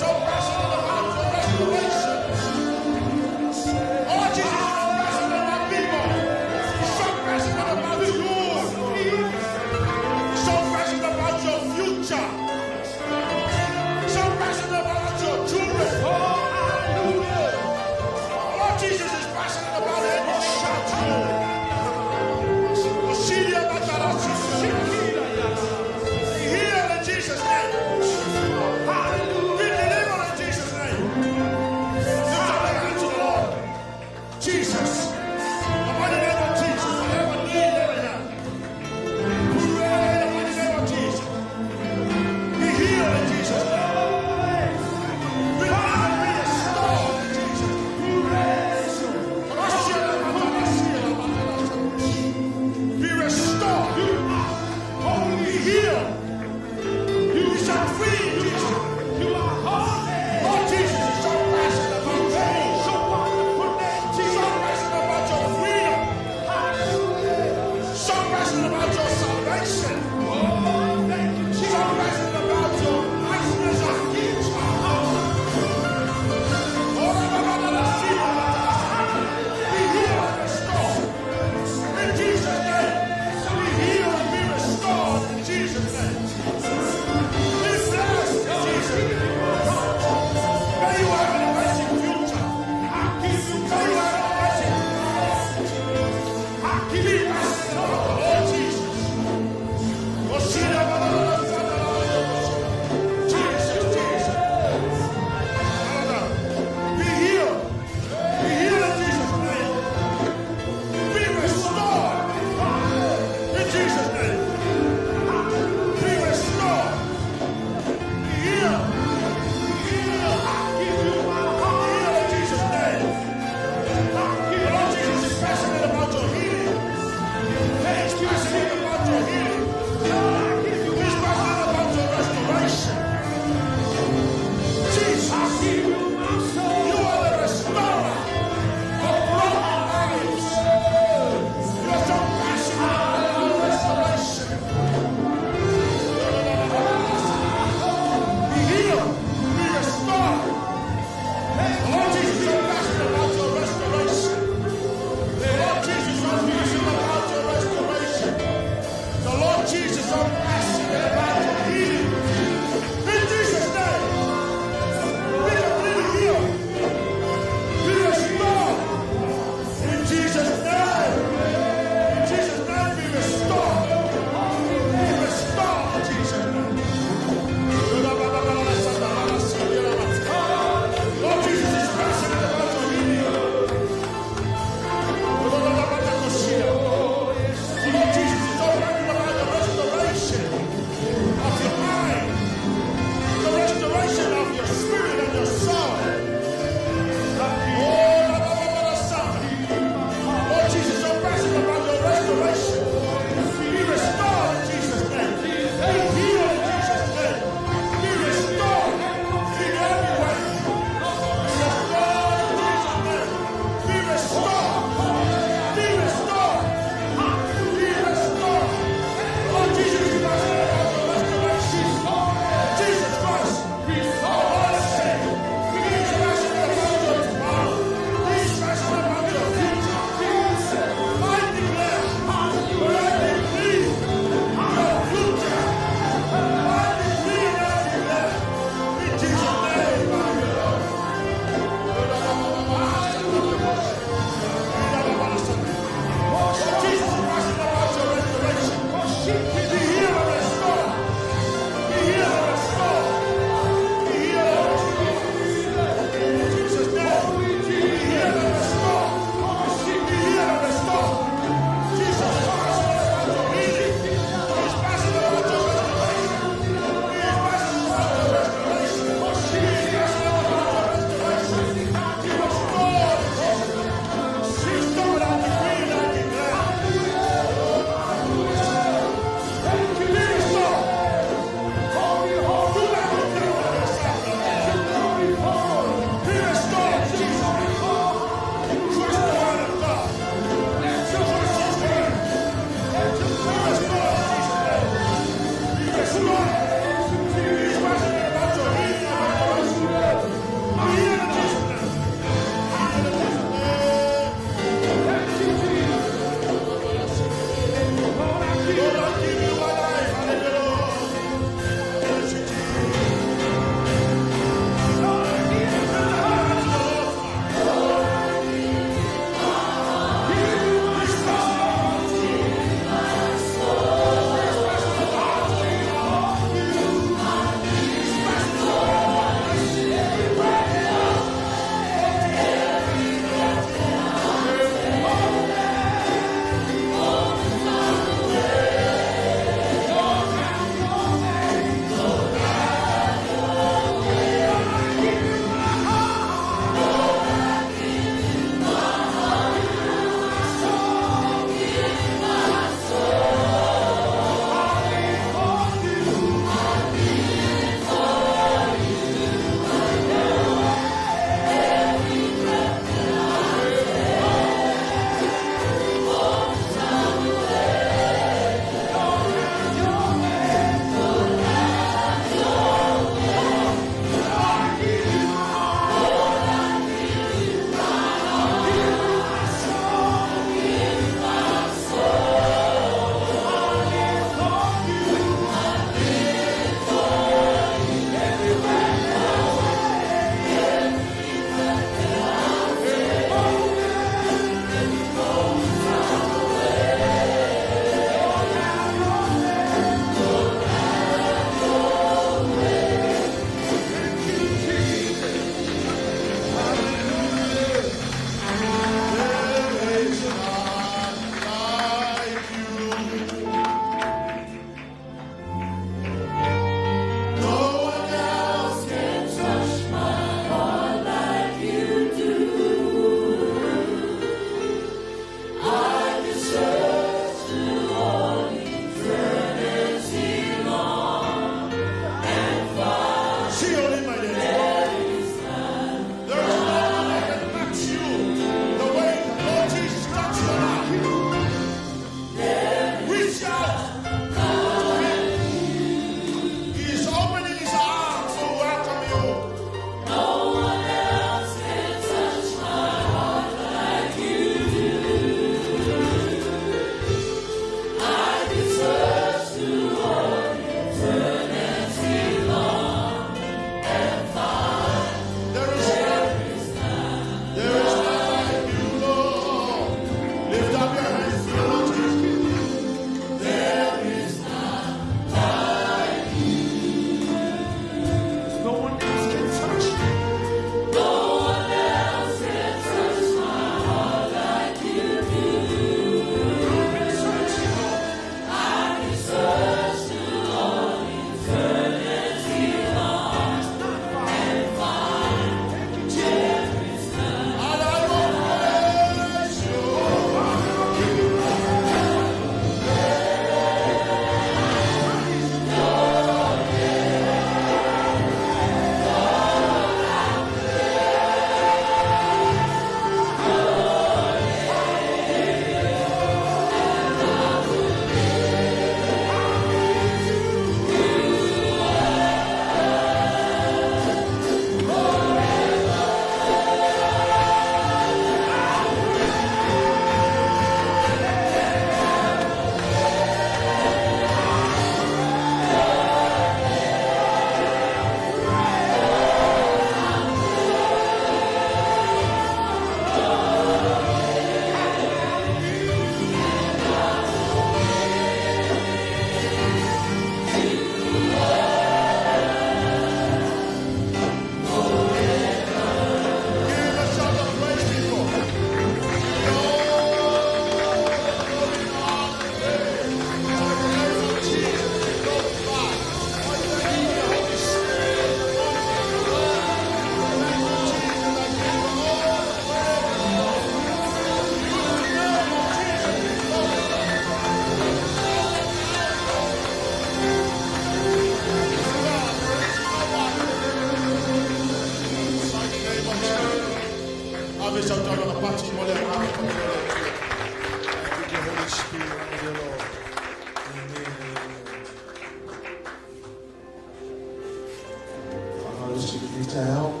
to help